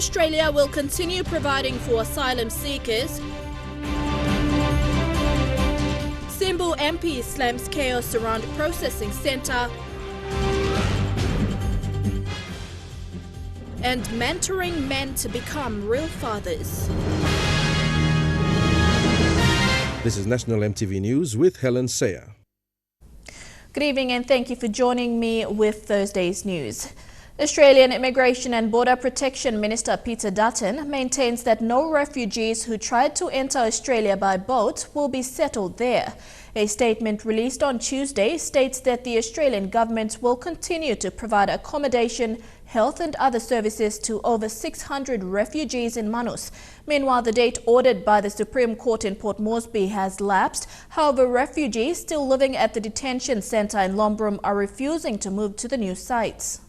Australia will continue providing for asylum seekers. Simbu MP slams chaos around Processing Centre. And mentoring men to become real fathers. This is National EMTV News with Helen Sayer. Good evening and thank you for joining me with Thursday's news. Australian Immigration and Border Protection Minister Peter Dutton maintains that no refugees who tried to enter Australia by boat will be settled there. A statement released on Tuesday states that the Australian government will continue to provide accommodation, health and other services to over 600 refugees in Manus. Meanwhile, the date ordered by the Supreme Court in Port Moresby has lapsed. However, refugees still living at the detention centre in Lombrum are refusing to move to the new sites.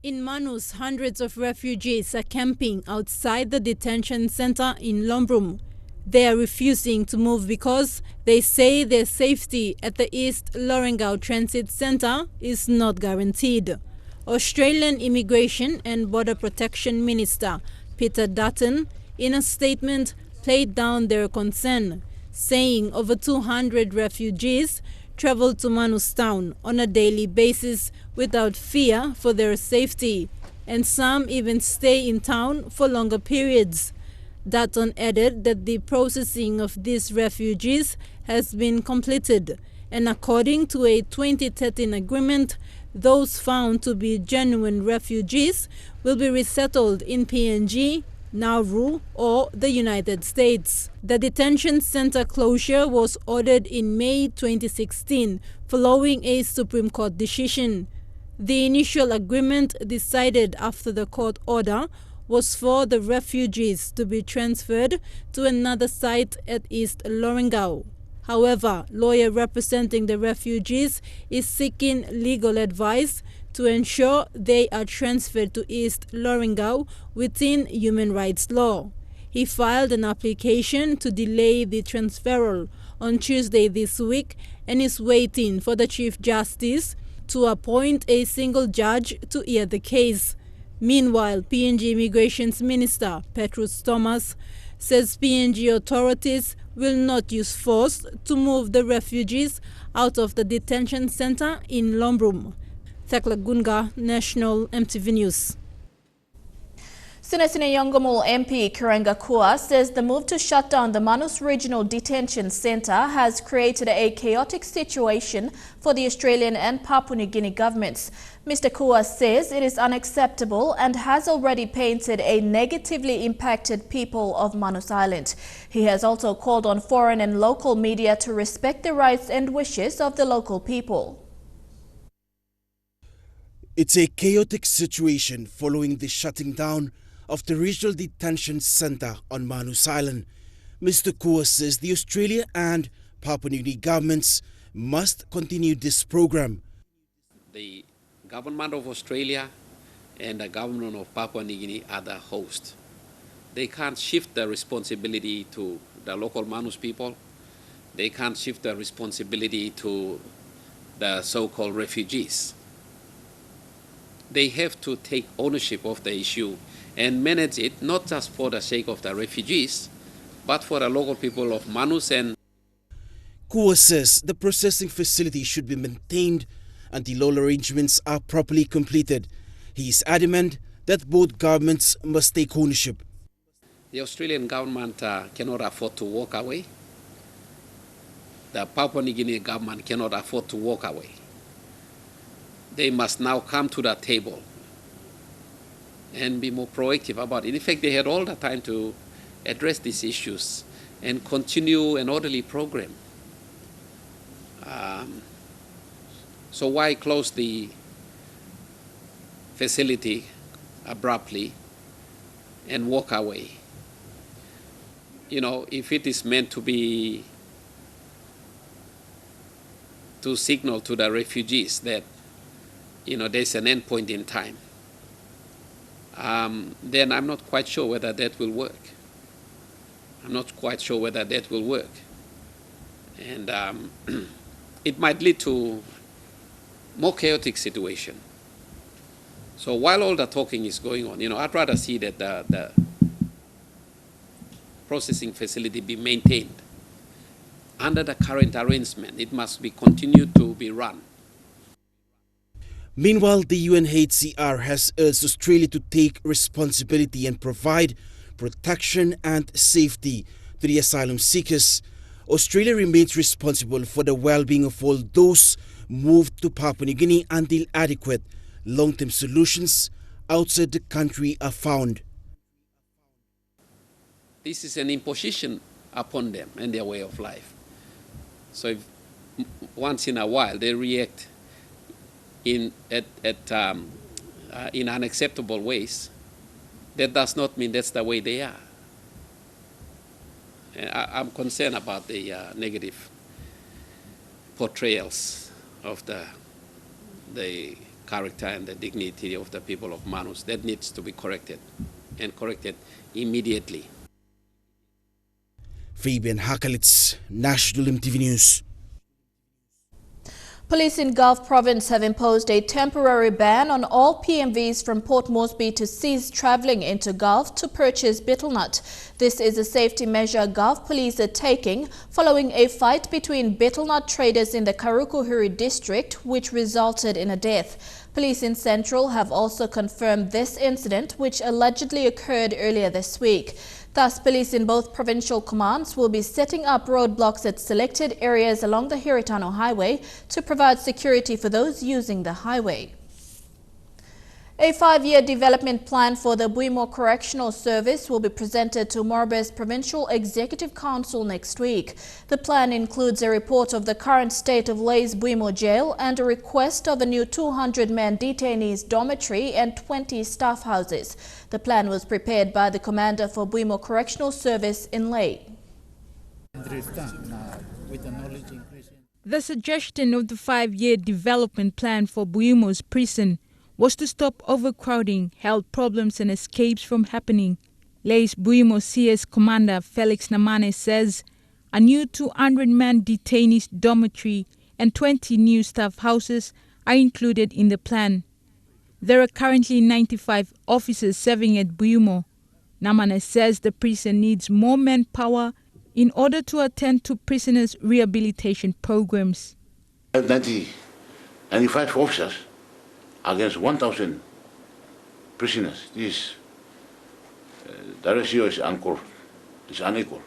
In Manus, hundreds of refugees are camping outside the detention centre in Lombrum. They are refusing to move because they say their safety at the East Lorengau Transit Centre is not guaranteed. Australian Immigration and Border Protection Minister Peter Dutton, in a statement, played down their concern, saying over 200 refugees travel to Manus town on a daily basis without fear for their safety, and some even stay in town for longer periods. Dutton added that the processing of these refugees has been completed, and according to a 2013 agreement, those found to be genuine refugees will be resettled in PNG, Nauru or the United States. The detention center closure was ordered in May 2016 following a Supreme Court decision. The initial agreement decided after the court order was for the refugees to be transferred to another site at East Lorengau. However, lawyer representing the refugees is seeking legal advice to ensure they are transferred to East Lorengau within human rights law. He filed an application to delay the transferal on Tuesday this week and is waiting for the Chief Justice to appoint a single judge to hear the case. Meanwhile, PNG Immigration's Minister Petrus Thomas says PNG authorities will not use force to move the refugees out of the detention centre in Lombrum. Thakla Gunga, National EMTV News. Senator Yongomul MP Kuranga Kua says the move to shut down the Manus Regional Detention Centre has created a chaotic situation for the Australian and Papua New Guinea governments. Mr. Kua says it is unacceptable and has already painted a negatively impacted people of Manus Island. He has also called on foreign and local media to respect the rights and wishes of the local people. It's a chaotic situation following the shutting down of the Regional Detention Centre on Manus Island. Mr. Kua says the Australia and Papua New Guinea governments must continue this program. The government of Australia and the government of Papua New Guinea are the host. They can't shift the responsibility to the local Manus people. They can't shift the responsibility to the so-called refugees. They have to take ownership of the issue and manage it not just for the sake of the refugees, but for the local people of Manus. And Kua says the processing facility should be maintained until all arrangements are properly completed. He is adamant that both governments must take ownership. The Australian government cannot afford to walk away. The Papua New Guinea government cannot afford to walk away. They must now come to the table and be more proactive about it. In fact, they had all the time to address these issues and continue an orderly program. So why close the facility abruptly and walk away? You know, if it is meant to be to signal to the refugees that, you know, there's an end point in time, then I'm not quite sure whether that will work. I'm not quite sure whether that will work. And it might lead to more chaotic situation. So while all the talking is going on, I'd rather see that the processing facility be maintained. Under the current arrangement, it must be continued to be run. Meanwhile, the UNHCR has urged Australia to take responsibility and provide protection and safety to the asylum seekers. Australia remains responsible for the well-being of all those moved to Papua New Guinea until adequate long-term solutions outside the country are found. This is an imposition upon them and their way of life. So if once in a while they react in unacceptable ways, that does not mean that's the way they are. I'm concerned about the negative portrayals of the character and the dignity of the people of Manus. That needs to be corrected, and corrected immediately. Fabian Hakalitz, National EMTV News. Police in Gulf Province have imposed a temporary ban on all PMVs from Port Moresby to cease travelling into Gulf to purchase betel nut. This is a safety measure Gulf police are taking following a fight between betel nut traders in the Karukuhuri district, which resulted in a death. Police in Central have also confirmed this incident, which allegedly occurred earlier this week. Thus, police in both provincial commands will be setting up roadblocks at selected areas along the Hiritano Highway to provide security for those using the highway. A 5-year development plan for the Buimo Correctional Service will be presented to Morbe's Provincial Executive Council next week. The plan includes a report of the current state of Lay's Buimo Jail and a request of a new 200-man detainees dormitory and 20 staff houses. The plan was prepared by the commander for Buimo Correctional Service in Lay. The suggestion of the 5-year development plan for Buimo's prison was to stop overcrowding, health problems and escapes from happening. Lay's Buimo CS commander Felix Namane says a new 200-man detainees dormitory and 20 new staff houses are included in the plan. There are currently 95 officers serving at Buimo. Namane says the prison needs more manpower in order to attend to prisoners' rehabilitation programs. 95 officers against 1,000 prisoners. The ratio is unequal.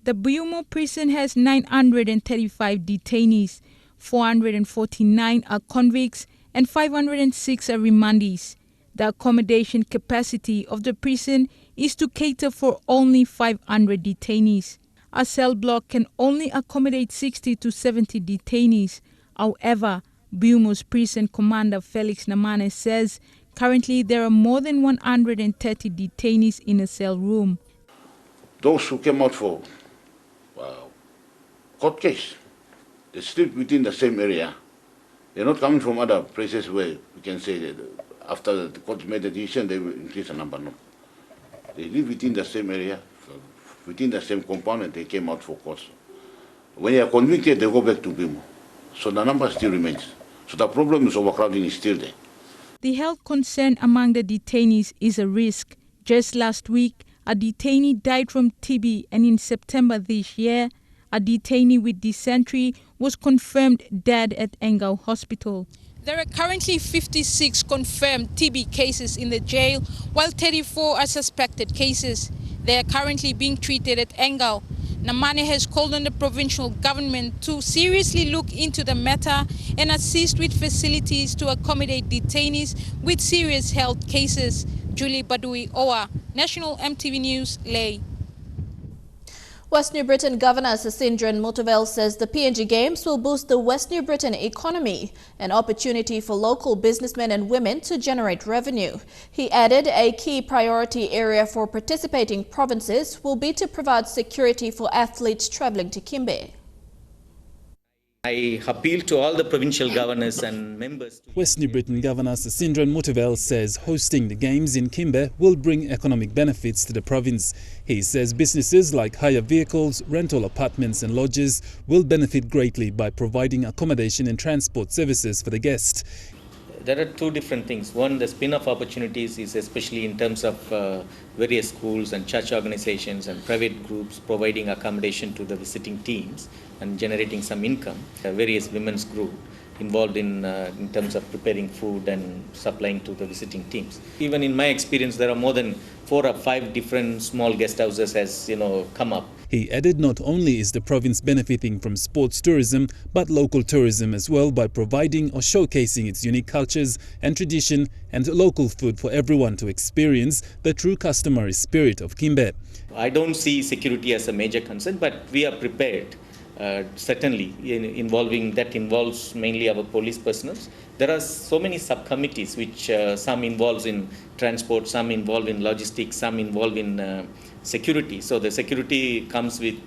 The Buimo prison has 935 detainees, 449 are convicts and 506 are remandees. The accommodation capacity of the prison is to cater for only 500 detainees. A cell block can only accommodate 60 to 70 detainees. However, Buimo's prison commander Felix Namane says currently there are more than 130 detainees in a cell room. Those who came out for court case, they sleep within the same area. They're not coming from other places where we can say that after the court made a decision they will increase the number. No. They live within the same area, within the same compound, and they came out for court. When they are convicted, they go back to Buimo. So the number still remains. So the problem is overcrowding is still there. The health concern among the detainees is a risk. Just last week, a detainee died from TB, and in September this year, a detainee with dysentery was confirmed dead at Engau Hospital. There are currently 56 confirmed TB cases in the jail, while 34 are suspected cases. They are currently being treated at Engau. Namane has called on the provincial government to seriously look into the matter and assist with facilities to accommodate detainees with serious health cases. Julie Badui Owa, National EMTV News, Lay. West New Britain Governor Sasindran Mutuvel says the PNG Games will boost the West New Britain economy, an opportunity for local businessmen and women to generate revenue. He added a key priority area for participating provinces will be to provide security for athletes travelling to Kimbe. I appeal to all the provincial governors and members. West New Britain Governor Sasindran Mutuvel says hosting the Games in Kimbe will bring economic benefits to the province. He says businesses like hire vehicles, rental apartments and lodges will benefit greatly by providing accommodation and transport services for the guests. There are two different things. One, the spin-off opportunities is especially in terms of various schools and church organizations and private groups providing accommodation to the visiting teams and generating some income. Various women's group involved in terms of preparing food and supplying to the visiting teams. Even in my experience, there are more than 4 or 5 different small guest houses has come up. He added not only is the province benefiting from sports tourism, but local tourism as well by providing or showcasing its unique cultures and tradition and local food for everyone to experience the true customary spirit of Kimbe. I don't see security as a major concern, but we are prepared. Certainly, involves mainly our police personnel. There are so many subcommittees which some involves in transport, some involved in logistics, some involved in security. So the security comes with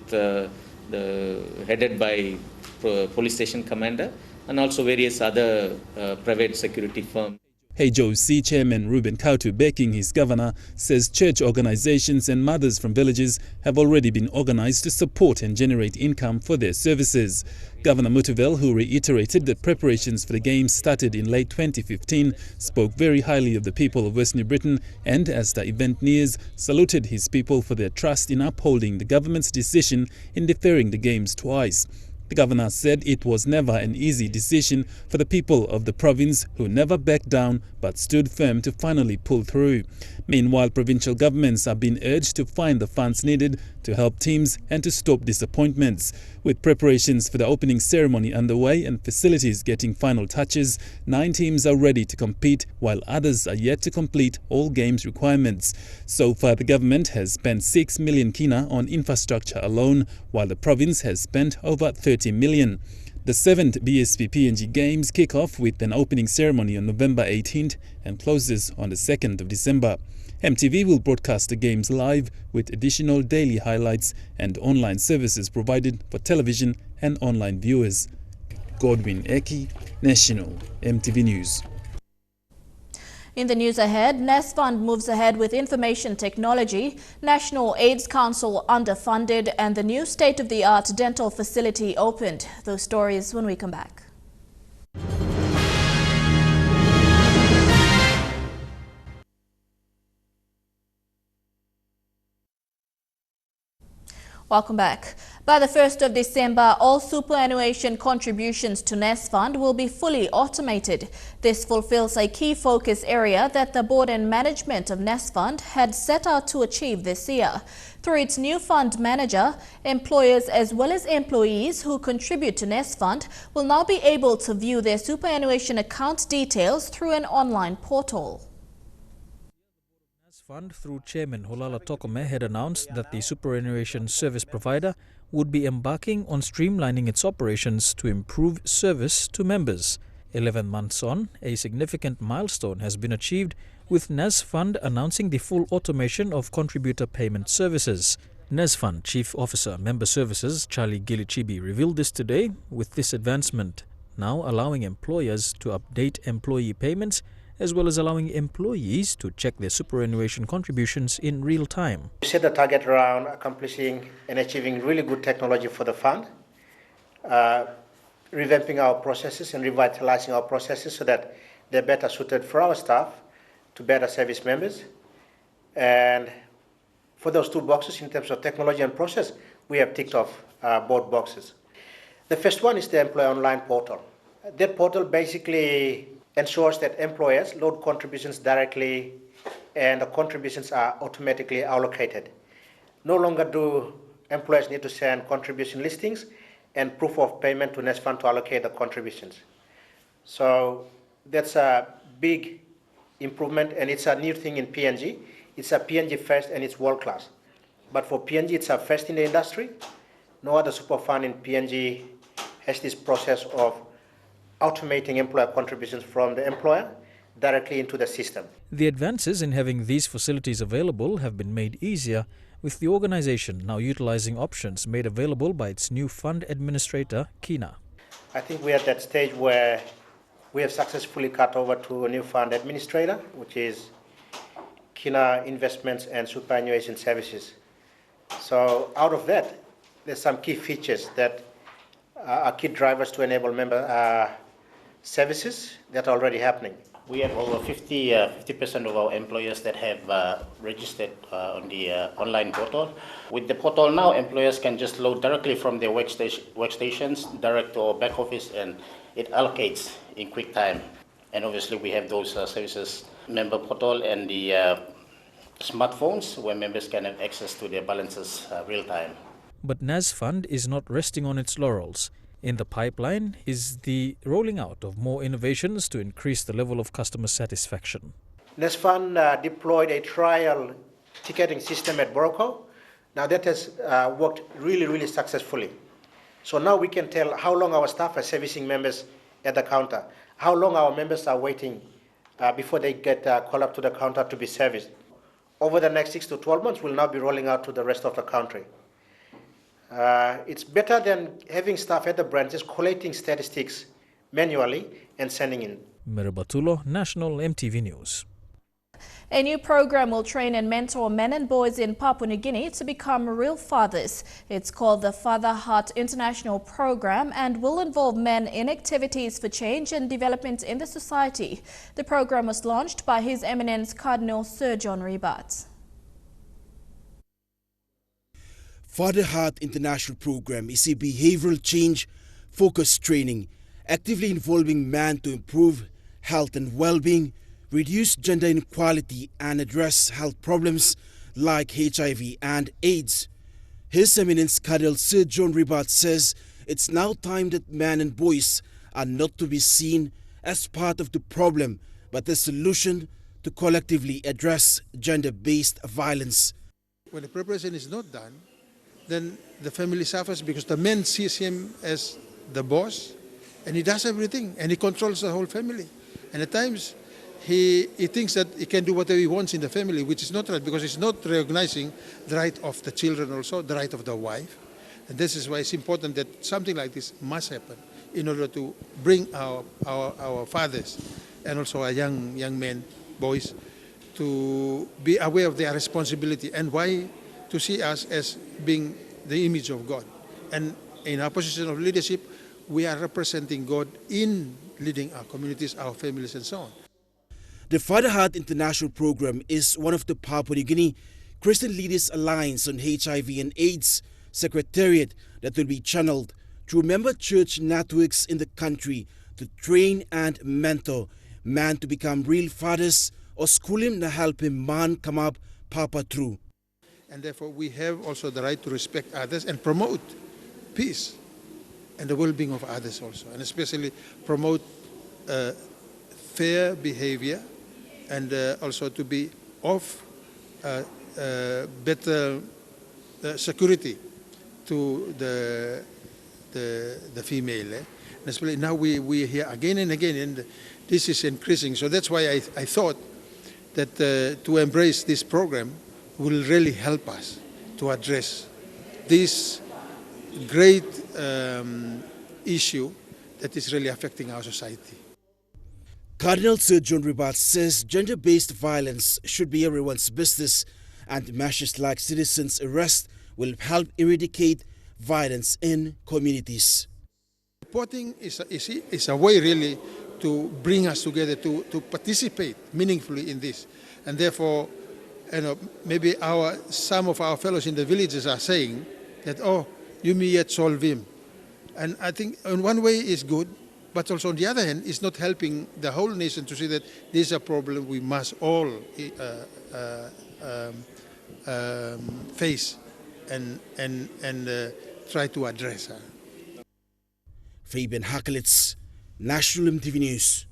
headed by police station commander and also various other private security firms. HOC Chairman Ruben Kautu, backing his governor, says church organizations and mothers from villages have already been organized to support and generate income for their services. Governor Mutuvel, who reiterated that preparations for the Games started in late 2015, spoke very highly of the people of West New Britain and, as the event nears, saluted his people for their trust in upholding the government's decision in deferring the Games twice. The governor said it was never an easy decision for the people of the province who never backed down but stood firm to finally pull through. Meanwhile, provincial governments are being urged to find the funds needed to help teams and to stop disappointments. With preparations for the opening ceremony underway and facilities getting final touches, 9 teams are ready to compete while others are yet to complete all games requirements. So far, the government has spent 6 million kina on infrastructure alone, while the province has spent over 30 million. The 7th BSP PNG Games kick off with an opening ceremony on November 18th and closes on the 2nd of December. MTV will broadcast the Games live with additional daily highlights and online services provided for television and online viewers. Godwin Eki, National MTV News. In the news ahead, NES Fund moves ahead with information technology, National AIDS Council underfunded, and the new state-of-the-art dental facility opened. Those stories when we come back. Welcome back. By the 1st of December, all superannuation contributions to NES Fund will be fully automated. This fulfills a key focus area that the board and management of NES Fund had set out to achieve this year. Through its new fund manager, employers as well as employees who contribute to NES Fund will now be able to view their superannuation account details through an online portal. Fund, through Chairman Holala Tokome, had announced that the superannuation service provider would be embarking on streamlining its operations to improve service to members. 11 months on, a significant milestone has been achieved, with NES Fund announcing the full automation of contributor payment services. NES Fund Chief Officer Member Services Charlie Gilichibi revealed this today, with this advancement now allowing employers to update employee payments as well as allowing employees to check their superannuation contributions in real time. We set a target around accomplishing and achieving really good technology for the fund, revamping our processes and revitalizing our processes so that they're better suited for our staff to better service members. And for those 2 boxes in terms of technology and process, we have ticked off both boxes. The first one is the employer online portal. That portal basically ensures that employers load contributions directly and the contributions are automatically allocated. No longer do employers need to send contribution listings and proof of payment to NES Fund to allocate the contributions. So that's a big improvement, and it's a new thing in PNG. It's a PNG first and it's world class. But for PNG, it's a first in the industry. No other super fund in PNG has this process of automating employer contributions from the employer directly into the system. The advances in having these facilities available have been made easier, with the organization now utilizing options made available by its new fund administrator, Kina. I think we're at that stage where we have successfully cut over to a new fund administrator, which is Kina Investments and Superannuation Services. So out of that, there's some key features that are key drivers to enable services that are already happening. We have over 50% of our employers that have registered on the online portal. With the portal now, employers can just load directly from their workstations, direct to our back office, and it allocates in quick time. And obviously we have those services, member portal and the smartphones, where members can have access to their balances real time. But NAS Fund is not resting on its laurels. In the pipeline is the rolling out of more innovations to increase the level of customer satisfaction. NAS Fund deployed a trial ticketing system at Boroko. Now that has worked really successfully. So now we can tell how long our staff are servicing members at the counter, how long our members are waiting before they get called up to the counter to be serviced. Over the next 6 to 12 months, we'll now be rolling out to the rest of the country. It's better than having staff at the branches collating statistics manually and sending in. Meribatulo, National EMTV News. A new program will train and mentor men and boys in Papua New Guinea to become real fathers. It's called the Father Heart International Program and will involve men in activities for change and development in the society. The program was launched by His Eminence Cardinal Sir John Ribat. Father Heart International Program is a behavioral change focused training actively involving man to improve health and well-being, reduce gender inequality and address health problems like HIV and AIDS. His Eminence Cardinal Sir John Ribat says it's now time that men and boys are not to be seen as part of the problem but the solution to collectively address gender-based violence. When the preparation is not done, then the family suffers because the man sees him as the boss and he does everything and he controls the whole family. And at times he thinks that he can do whatever he wants in the family, which is not right because he's not recognizing the right of the children also, the right of the wife. And this is why it's important that something like this must happen in order to bring our fathers and also our young men, boys, to be aware of their responsibility and why to see us as being the image of God. And in our position of leadership, we are representing God in leading our communities, our families, and so on. The Father Heart International Program is one of the Papua New Guinea Christian Leaders Alliance on HIV and AIDS Secretariat that will be channeled through member church networks in the country to train and mentor man to become real fathers or school him to help him man come up Papa through. And therefore we have also the right to respect others and promote peace and the well-being of others also, and especially promote fair behavior and also to be of better security to the female. And especially now we hear again and again, and this is increasing. So that's why I thought that to embrace this program will really help us to address this great issue that is really affecting our society. Cardinal Sir John Ribat says gender-based violence should be everyone's business and measures like citizens' arrest will help eradicate violence in communities. Reporting is a way really to bring us together to participate meaningfully in this, and therefore maybe some of our fellows in the villages are saying that, oh, you may yet solve him. And I think in one way it's good, but also on the other hand, it's not helping the whole nation to see that this is a problem we must all face and try to address. Fabian Hakelitz, National EMTV News.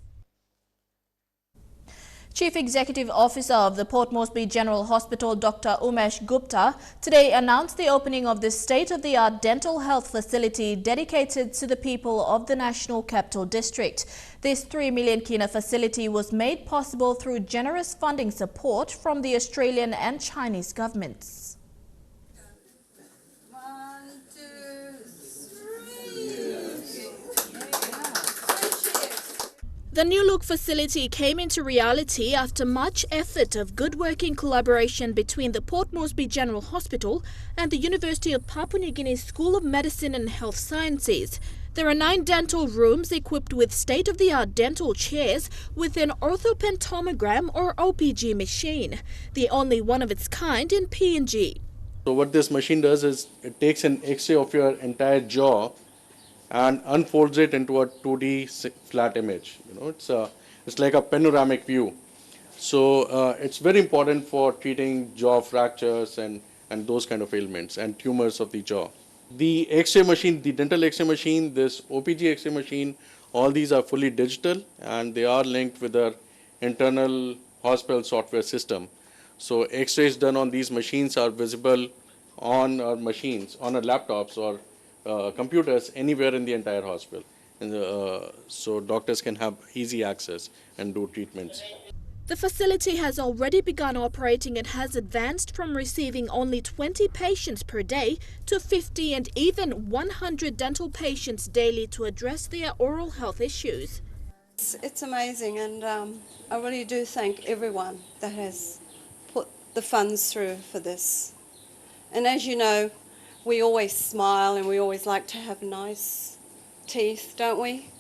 Chief Executive Officer of the Port Moresby General Hospital, Dr. Umesh Gupta, today announced the opening of the state-of-the-art dental health facility dedicated to the people of the National Capital District. This 3 million kina facility was made possible through generous funding support from the Australian and Chinese governments. The new-look facility came into reality after much effort of good working collaboration between the Port Moresby General Hospital and the University of Papua New Guinea School of Medicine and Health Sciences. There are 9 dental rooms equipped with state-of-the-art dental chairs with an orthopentomogram or OPG machine, the only one of its kind in PNG. So what this machine does is it takes an X-ray of your entire jaw and unfolds it into a 2D flat image. It's like a panoramic view. So it's very important for treating jaw fractures and those kind of ailments and tumors of the jaw. The X-ray machine, the dental X-ray machine, this OPG X-ray machine, all these are fully digital and they are linked with our internal hospital software system. So X-rays done on these machines are visible on our machines, on our laptops or computers anywhere in the entire hospital. And, so doctors can have easy access and do treatments. The facility has already begun operating and has advanced from receiving only 20 patients per day to 50 and even 100 dental patients daily to address their oral health issues. It's amazing, and I really do thank everyone that has put the funds through for this. And as you know, we always smile and we always like to have nice teeth, don't we?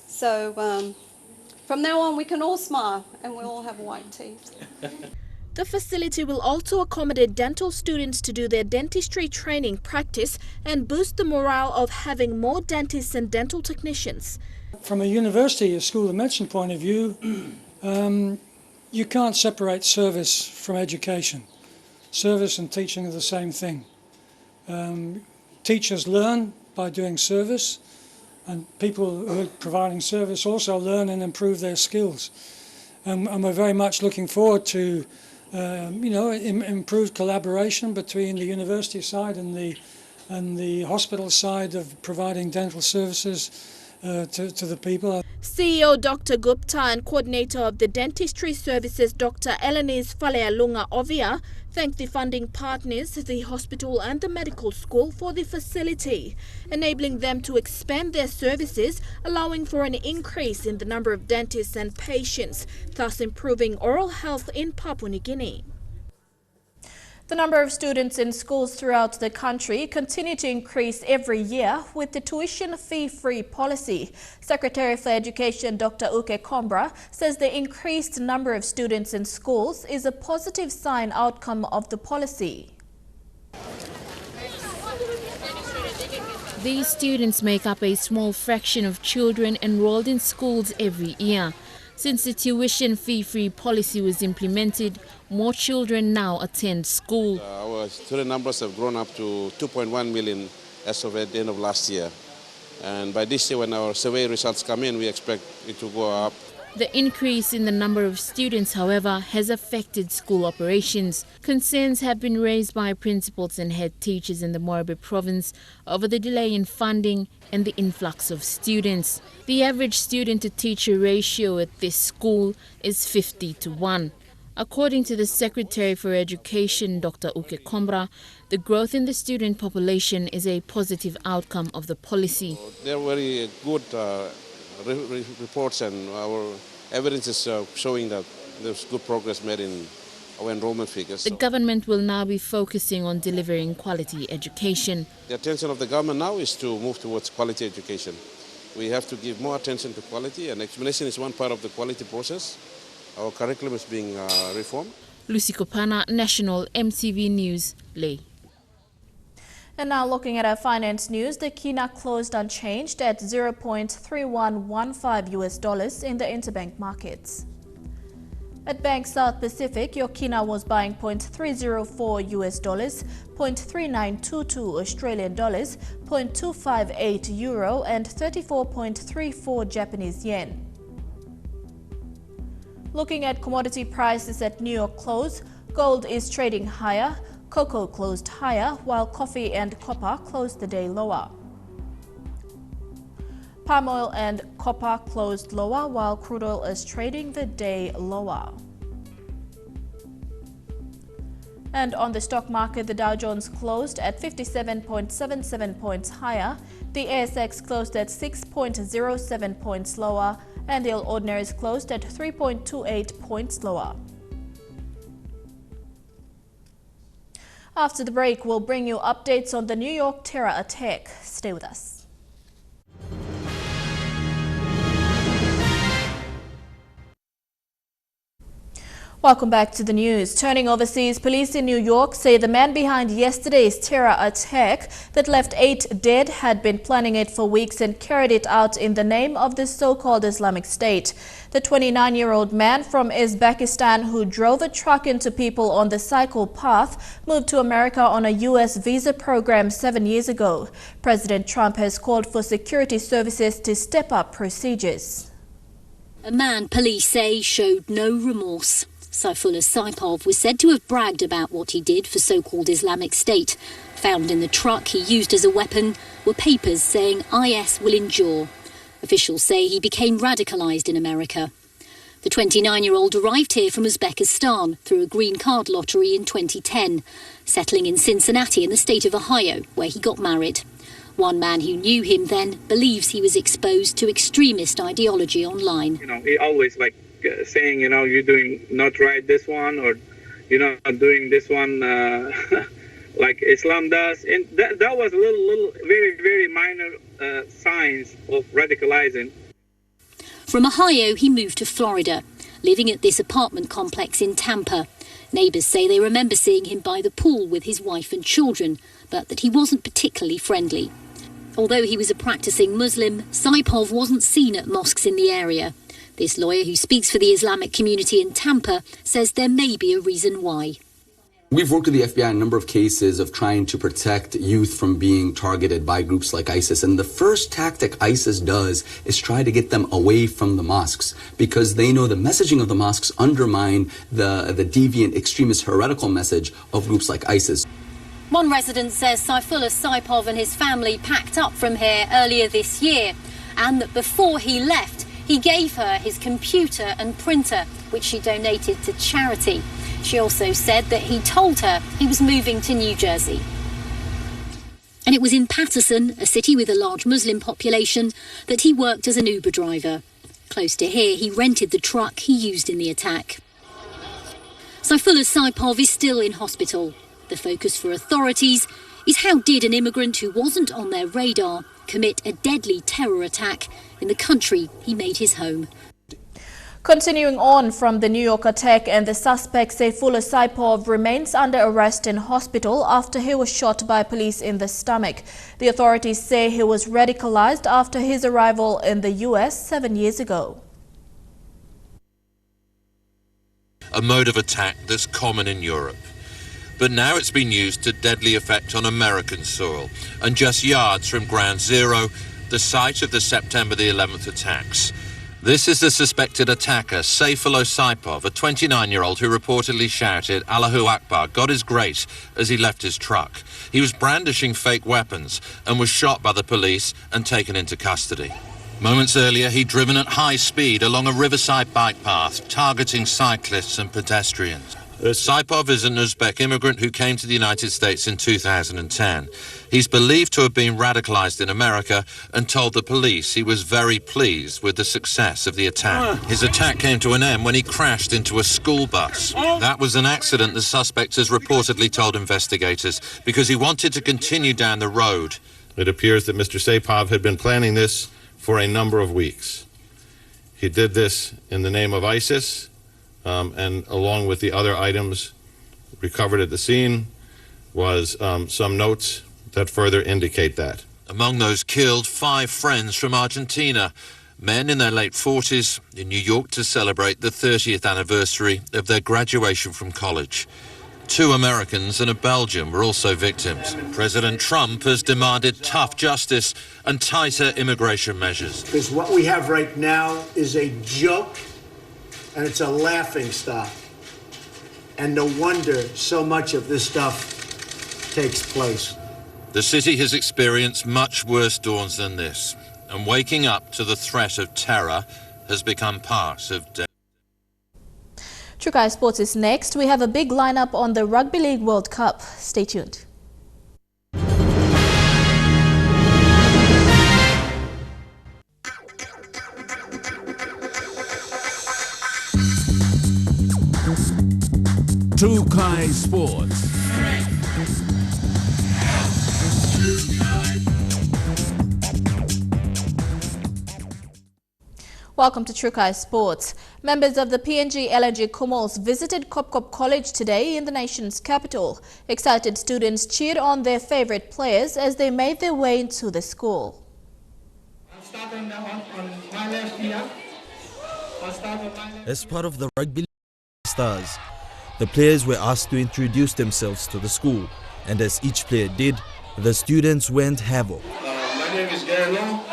So from now on we can all smile and we'll all have white teeth. The facility will also accommodate dental students to do their dentistry training practice and boost the morale of having more dentists and dental technicians. From a university, a school of medicine point of view, you can't separate service from education. Service and teaching are the same thing. Teachers learn by doing service, and people who are providing service also learn and improve their skills. And we're very much looking forward to improved collaboration between the university side and the hospital side of providing dental services to the people. CEO Dr. Gupta and coordinator of the dentistry services Dr. Elenise Falealunga Ovia thanked the funding partners, the hospital and the medical school for the facility, enabling them to expand their services, allowing for an increase in the number of dentists and patients, thus improving oral health in Papua New Guinea. The number of students in schools throughout the country continue to increase every year with the tuition fee-free policy. Secretary for Education Dr. Uke Kombra says the increased number of students in schools is a positive sign outcome of the policy. These students make up a small fraction of children enrolled in schools every year. Since the tuition fee-free policy was implemented, more children now attend school. Our student numbers have grown up to 2.1 million as of at the end of last year. And by this year, when our survey results come in, we expect it to go up. The increase in the number of students, however, has affected school operations. Concerns have been raised by principals and head teachers in the Morobe province over the delay in funding and the influx of students. The average student-to-teacher ratio at this school is 50:1. According to the Secretary for Education, Dr. Uke Kombra, the growth in the student population is a positive outcome of the policy. They're very good reports, and our evidence is showing that there's good progress made in our enrollment figures. The government will now be focusing on delivering quality education. The attention of the government now is to move towards quality education. We have to give more attention to quality, and examination is one part of the quality process. Our curriculum is being reformed. Lucy Kopana, National MTV News, Leh. And now looking at our finance news, the kina closed unchanged at $0.3115 in the interbank markets. At Bank South Pacific, your kina was buying $0.304, $0.3922 Australian dollars, $0.258 euro, and 34.34 Japanese yen. Looking at commodity prices at New York close, gold is trading higher. Cocoa closed higher, while coffee and copper closed the day lower. Palm oil and copper closed lower, while crude oil is trading the day lower. And on the stock market, the Dow Jones closed at 57.77 points higher, the ASX closed at 6.07 points lower, and the Ordinaries closed at 3.28 points lower. After the break, we'll bring you updates on the New York terror attack. Stay with us. Welcome back to the news. Turning overseas, police in New York say the man behind yesterday's terror attack that left 8 dead had been planning it for weeks and carried it out in the name of the so-called Islamic State. The 29-year-old man from Uzbekistan who drove a truck into people on the cycle path moved to America on a U.S. visa program 7 years ago. President Trump has called for security services to step up procedures. A man police say showed no remorse. Saifullah Saipov was said to have bragged about what he did for so-called Islamic State. Found in the truck he used as a weapon were papers saying IS will endure. Officials say he became radicalised in America. The 29-year-old arrived here from Uzbekistan through a green card lottery in 2010, settling in Cincinnati in the state of Ohio, where he got married. One man who knew him then believes he was exposed to extremist ideology online. He always saying, you're doing not right this one, or you're not doing this one like Islam does. And that was very, very minor signs of radicalizing. From Ohio, he moved to Florida, living at this apartment complex in Tampa. Neighbours say they remember seeing him by the pool with his wife and children, but that he wasn't particularly friendly. Although he was a practising Muslim, Saipov wasn't seen at mosques in the area. This lawyer, who speaks for the Islamic community in Tampa, says there may be a reason why. We've worked with the FBI on a number of cases of trying to protect youth from being targeted by groups like ISIS. And the first tactic ISIS does is try to get them away from the mosques, because they know the messaging of the mosques undermine the deviant, extremist, heretical message of groups like ISIS. One resident says Saifullah Saipov and his family packed up from here earlier this year, and that before he left, he gave her his computer and printer, which she donated to charity. She also said that he told her he was moving to New Jersey. And it was in Paterson, a city with a large Muslim population, that he worked as an Uber driver. Close to here, he rented the truck he used in the attack. Saifullah Saipov is still in hospital. The focus for authorities is how did an immigrant who wasn't on their radar commit a deadly terror attack in the country he made his home. Continuing on from the New York attack, and the suspect Saifullah Saipov remains under arrest in hospital after he was shot by police in the stomach. The authorities say he was radicalized after his arrival in the US 7 years ago. A mode of attack that's common in Europe. But now it's been used to deadly effect on American soil, and just yards from Ground Zero, the site of the September the 11th attacks. This is the suspected attacker, Saifullah Saipov, a 29-year-old who reportedly shouted, "Allahu Akbar, God is great," as he left his truck. He was brandishing fake weapons and was shot by the police and taken into custody. Moments earlier, he'd driven at high speed along a riverside bike path, targeting cyclists and pedestrians. Saipov is an Uzbek immigrant who came to the United States in 2010. He's believed to have been radicalized in America and told the police he was very pleased with the success of the attack. His attack came to an end when he crashed into a school bus. That was an accident, the suspect has reportedly told investigators, because he wanted to continue down the road. It appears that Mr. Saipov had been planning this for a number of weeks. He did this in the name of ISIS, and along with the other items recovered at the scene was some notes that further indicate that. Among those killed, 5 friends from Argentina, men in their late 40s in New York to celebrate the 30th anniversary of their graduation from college. 2 Americans and a Belgian were also victims. President Trump has demanded tough justice and tighter immigration measures. Because what we have right now is a joke, and it's a laughing stock. And no wonder so much of this stuff takes place. The city has experienced much worse dawns than this, and waking up to the threat of terror has become part of death. True Guy Sports is next. We have a big lineup on the Rugby League World Cup. Stay tuned. True Guy Sports. Well, Welcome to Trukai Sports. Members of the PNG LNG Kumals visited Kop College today in the nation's capital. Excited students cheered on their favourite players as they made their way into the school. As part of the Rugby Stars, the players were asked to introduce themselves to the school, and as each player did, the students went havoc. My name is Gary Long.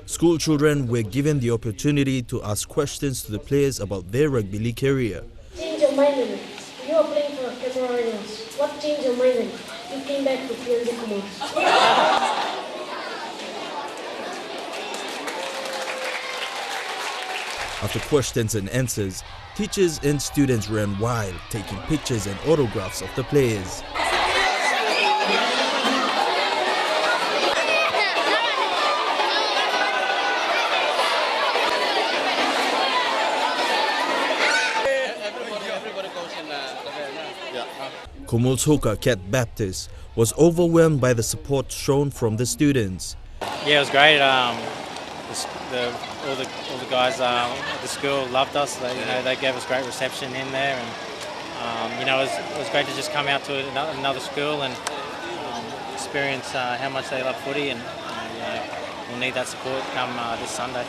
School children were given the opportunity to ask questions to the players about their rugby league career. Change your mind. You are playing for Cameroonians. What changed your mind? You came back to PNG Games. After questions and answers, teachers and students ran wild, taking pictures and autographs of the players. Kumul's hooker, Kat Baptist, was overwhelmed by the support shown from the students. Yeah, it was great. All the guys at the school loved us. They gave us great reception in there, and it was great to just come out to another school and experience how much they love footy, and we'll need that support come this Sunday.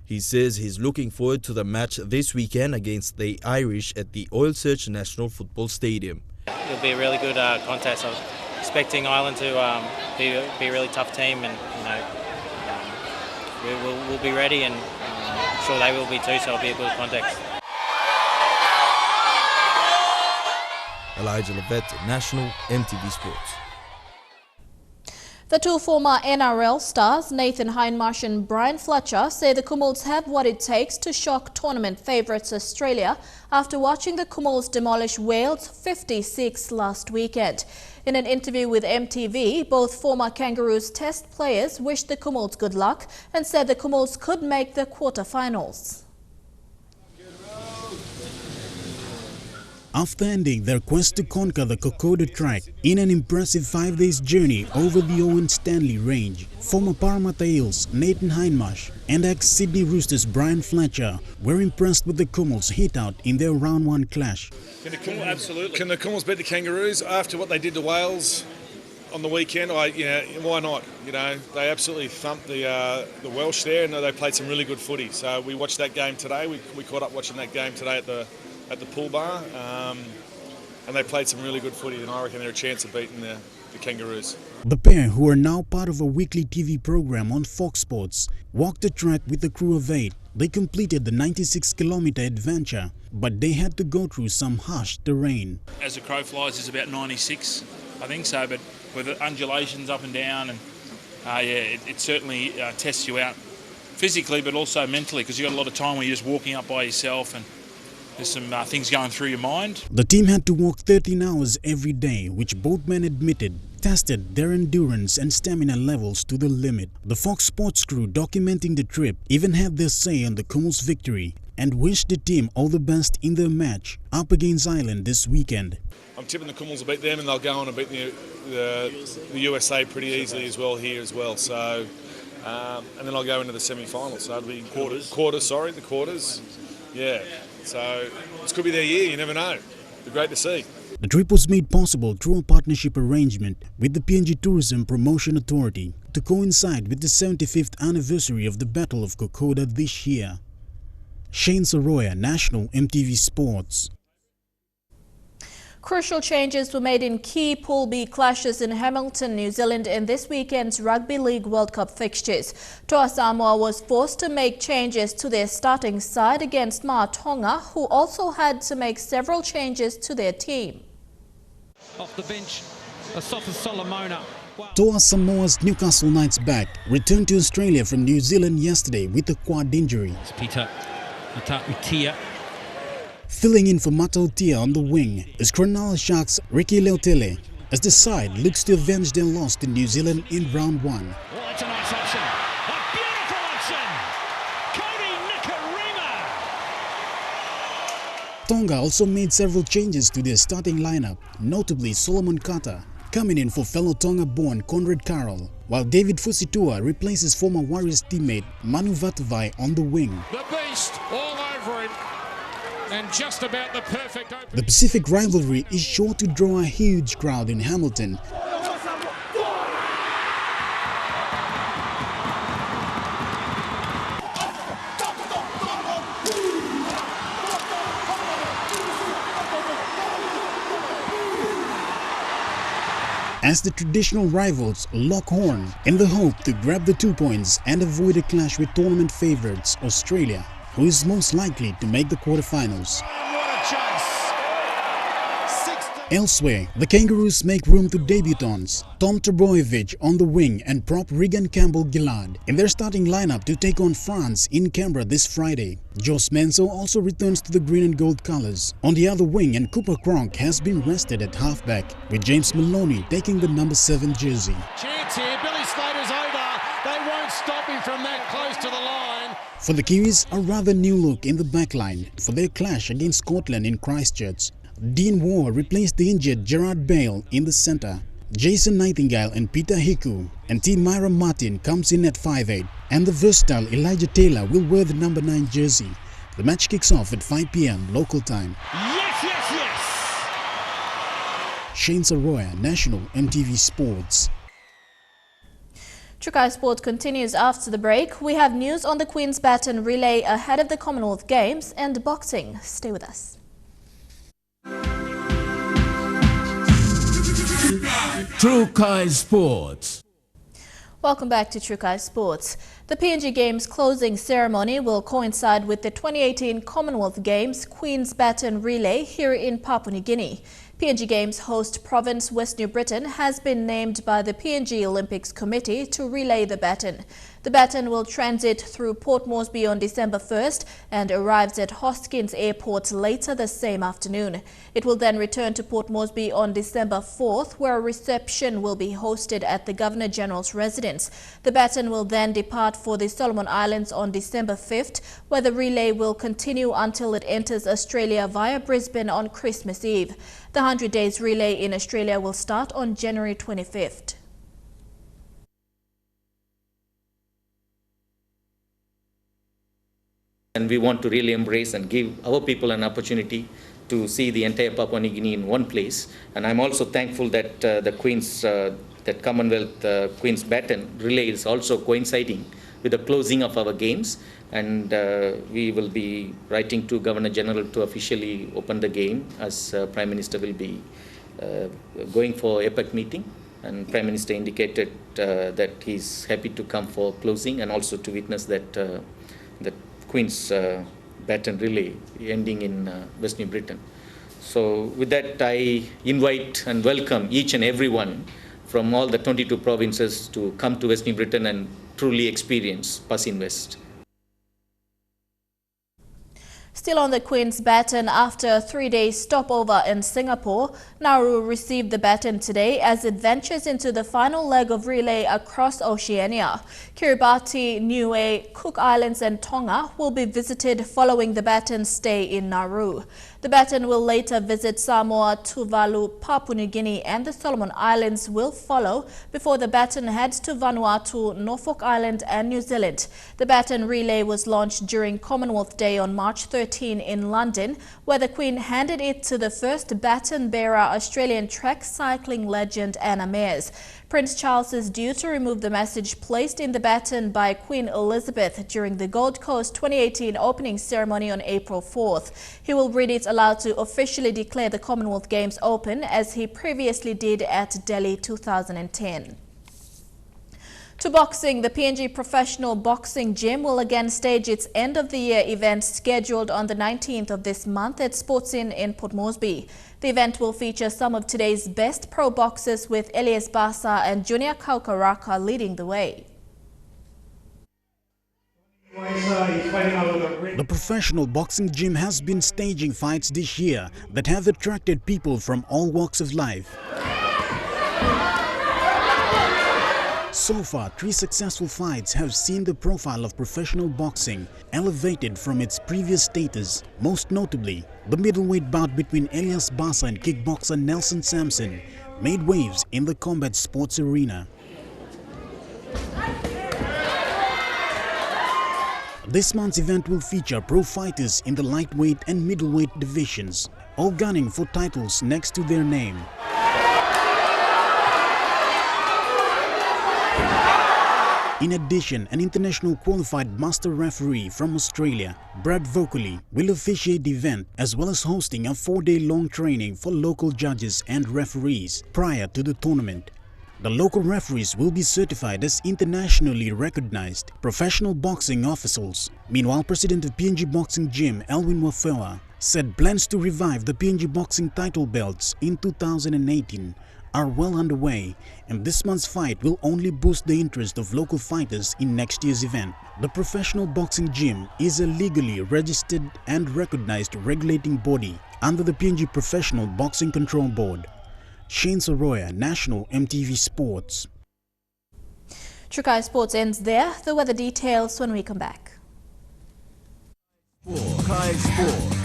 He says he's looking forward to the match this weekend against the Irish at the Oil Search National Football Stadium. It'll be a really good contest. I'm expecting Ireland to be a really tough team, and we'll be ready, and I'm sure they will be too, so it'll be a good contest. Elijah Levet, National EMTV Sports. The two former NRL stars, Nathan Hindmarsh and Brian Fletcher, say the Kumals have what it takes to shock tournament favourites Australia after watching the Kumals demolish Wales 56 last weekend. In an interview with EMTV, both former Kangaroos Test players wished the Kumals good luck and said the Kumals could make the quarter-finals. After ending their quest to conquer the Kokoda track in an impressive 5-day journey over the Owen Stanley Range, former Parramatta Eels Nathan Hindmarsh and ex-Sydney Roosters Brian Fletcher were impressed with the Kumals hit out in their round 1 clash. Absolutely. Can the Kumals beat the Kangaroos after what they did to Wales on the weekend? Why not? They absolutely thumped the Welsh there, and they played some really good footy. So we watched that game today. We caught up watching that game today at the pool bar, and they played some really good footy, and I reckon they're a chance of beating the Kangaroos. The pair, who are now part of a weekly TV program on Fox Sports, walked the track with a crew of 8. They completed the 96-kilometre adventure, but they had to go through some harsh terrain. As the crow flies is about 96, I think so, but with the undulations up and down, and it certainly tests you out physically, but also mentally, because you've got a lot of time when you're just walking up by yourself, and there's some things going through your mind. The team had to walk 13 hours every day, which both men admitted tested their endurance and stamina levels to the limit. The Fox Sports crew documenting the trip even had their say on the Kumals' victory and wished the team all the best in their match up against Ireland this weekend. I'm tipping the Kumals will beat them, and they'll go on and beat the USA pretty easily as well here as well. So, and then I'll go into the semi-finals. So it'll be the quarters. Yeah. So this could be their year, you never know. It'd be great to see. The trip was made possible through a partnership arrangement with the PNG Tourism Promotion Authority to coincide with the 75th anniversary of the Battle of Kokoda this year. Shane Soroya, National EMTV Sports. Crucial changes were made in key Pool B clashes in Hamilton, New Zealand in this weekend's Rugby League World Cup fixtures. Toa Samoa was forced to make changes to their starting side against Mā Tonga, who also had to make several changes to their team. Off the bench, Asafa Solomona. Toa Samoa's Newcastle Knights back returned to Australia from New Zealand yesterday with a quad injury. Peter Matautia. Filling in for Matautia on the wing is Cronulla Sharks' Ricky Leotele, as the side looks to avenge their loss to New Zealand in round 1. Well, that's a nice option. A beautiful option. Tonga also made several changes to their starting lineup, notably Solomon Kata coming in for fellow Tonga-born Conrad Carroll, while David Fusitua replaces former Warriors teammate Manu Vatuvai on the wing. The beast all over him, and just about the perfect opening. The Pacific rivalry is sure to draw a huge crowd in Hamilton. As the traditional rivals lock horn in the hope to grab the 2 points and avoid a clash with tournament favourites Australia, who is most likely to make the quarterfinals. Elsewhere, the Kangaroos make room to debutants Tom Trbojevic on the wing and prop Regan Campbell-Gillard in their starting lineup to take on France in Canberra this Friday. Jos Menso also returns to the green and gold colours on the other wing, and Cooper Cronk has been rested at halfback, with James Maloney taking the number 7 jersey. Chance here, Billy Slater's over. They won't stop him from that close to the line. For the Kiwis, a rather new look in the backline for their clash against Scotland in Christchurch. Dean Waugh replaced the injured Gerard Bale in the centre. Jason Nightingale and Peter Hiku and T. Myra Martin comes in at 5'8", and the versatile Elijah Taylor will wear the number 9 jersey. The match kicks off at 5 p.m. local time. Yes, yes, yes! Shane Saroya, National EMTV Sports. Trukai Sport continues after the break. We have news on the Queen's Baton relay ahead of the Commonwealth Games and boxing. Stay with us. Trukai Sports. Welcome back to Trukai Sports. The PNG Games closing ceremony will coincide with the 2018 Commonwealth Games Queen's Baton Relay here in Papua New Guinea. PNG Games host province West New Britain has been named by the PNG Olympics Committee to relay the baton. The baton will transit through Port Moresby on December 1st and arrives at Hoskins Airport later the same afternoon. It will then return to Port Moresby on December 4th, where a reception will be hosted at the Governor-General's residence. The baton will then depart for the Solomon Islands on December 5th, where the relay will continue until it enters Australia via Brisbane on Christmas Eve. The 100 days relay in Australia will start on January 25th. And we want to really embrace and give our people an opportunity to see the entire Papua New Guinea in one place. And I'm also thankful that the Queen's, that Commonwealth Queen's Baton relay is also coinciding with the closing of our games. And we will be writing to Governor General to officially open the game, as Prime Minister will be going for APEC meeting. And Prime Minister indicated that he's happy to come for closing and also to witness that that Queen's Baton relay ending in West New Britain. So with that, I invite and welcome each and everyone from all the 22 provinces to come to West New Britain and truly experience Pasin West. Still on the Queen's Baton, after a 3-day stopover in Singapore, Nauru received the baton today as it ventures into the final leg of relay across Oceania. Kiribati, Niue, Cook Islands and Tonga will be visited following the baton's stay in Nauru. The baton will later visit Samoa, Tuvalu, Papua New Guinea and the Solomon Islands will follow before the baton heads to Vanuatu, Norfolk Island and New Zealand. The baton relay was launched during Commonwealth Day on March 13 in London, where the Queen handed it to the first baton bearer, Australian track cycling legend Anna Meares. Prince Charles is due to remove the message placed in the baton by Queen Elizabeth during the Gold Coast 2018 opening ceremony on April 4th. He will read it aloud to officially declare the Commonwealth Games open, as he previously did at Delhi 2010. To boxing, the PNG Professional Boxing Gym will again stage its end-of-the-year event scheduled on the 19th of this month at Sports Inn in Port Moresby. The event will feature some of today's best pro boxers, with Elias Basa and Junior Kaukaraka leading the way. The Professional Boxing Gym has been staging fights this year that have attracted people from all walks of life. So far, 3 successful fights have seen the profile of professional boxing elevated from its previous status. Most notably, the middleweight bout between Elias Basa and kickboxer Nelson Sampson made waves in the combat sports arena. This month's event will feature pro fighters in the lightweight and middleweight divisions, all gunning for titles next to their name. In addition, an international qualified master referee from Australia, Brad Vocally, will officiate the event as well as hosting a 4-day-long training for local judges and referees prior to the tournament. The local referees will be certified as internationally recognized professional boxing officials. Meanwhile, President of PNG Boxing Gym, Elwin Wafela, said plans to revive the PNG boxing title belts in 2018 are well underway, and this month's fight will only boost the interest of local fighters in next year's event. The Professional Boxing Gym is a legally registered and recognized regulating body under the PNG Professional Boxing Control Board. Shane Soroya, National EMTV Sports. Trukai Sports ends there. The weather details when we come back. Trukai Sports.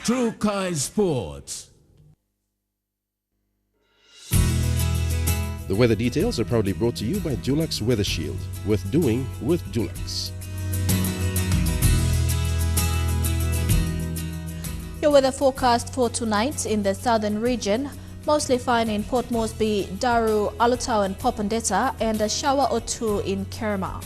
Trukai Sports. The weather details are proudly brought to you by Dulux Weather Shield. Worth doing with Dulux. Your weather forecast for tonight in the southern region. Mostly fine in Port Moresby, Daru, Alutau and Popondetta, and a shower or two in Kerema.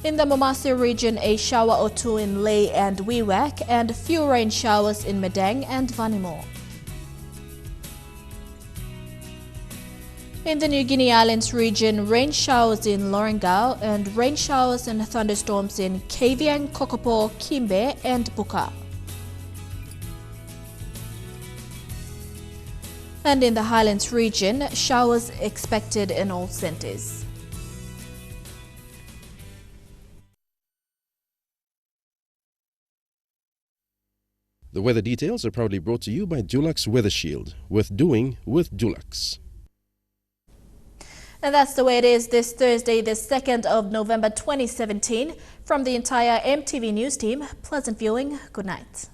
In the Momasi region, a shower or two in Ley and Wewak, and a few rain showers in Medang and Vanimo. In the New Guinea Islands region, rain showers in Lorengau and rain showers and thunderstorms in Kavieng, Kokopo, Kimbe and Buka. And in the Highlands region, showers expected in all centres. The weather details are proudly brought to you by Dulux Weather Shield. Worth doing with Dulux. And that's the way it is this Thursday, the 2nd of November 2017. From the entire EMTV News team, pleasant viewing. Good night.